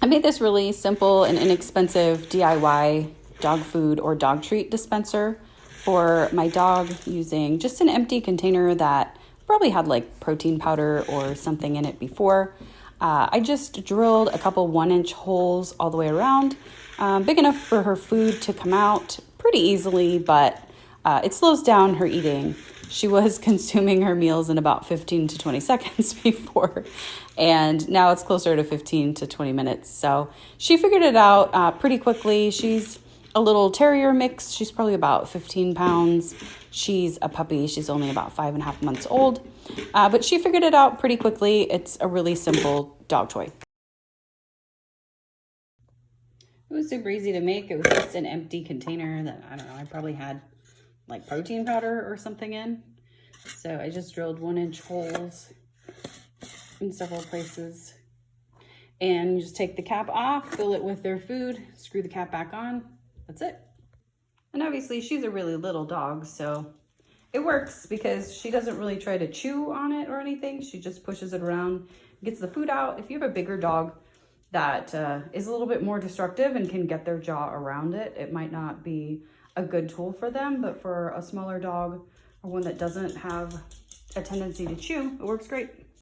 I made this really simple and inexpensive DIY dog food or dog treat dispenser for my dog using just an empty container that probably had like protein powder or something in it before. I just drilled a couple 1-inch holes all the way around, big enough for her food to come out pretty easily, but it slows down her eating. She was consuming her meals in about 15 to 20 seconds before, and now it's closer to 15 to 20 minutes. So she figured it out pretty quickly. She's a little terrier mix. She's probably about 15 pounds. She's a puppy. She's only about 5.5 months old, but she figured it out pretty quickly. It's a really simple dog toy. It was super easy to make. It was just an empty container that, I don't know, I probably had like protein powder or something in. So I just drilled 1-inch holes in several places. And you just take the cap off, fill it with their food, screw the cap back on. That's it. And obviously she's a really little dog, so it works because she doesn't really try to chew on it or anything. She just pushes it around, gets the food out. If you have a bigger dog that is a little bit more destructive and can get their jaw around it, it might not be a good tool for them, but for a smaller dog or one that doesn't have a tendency to chew, it works great.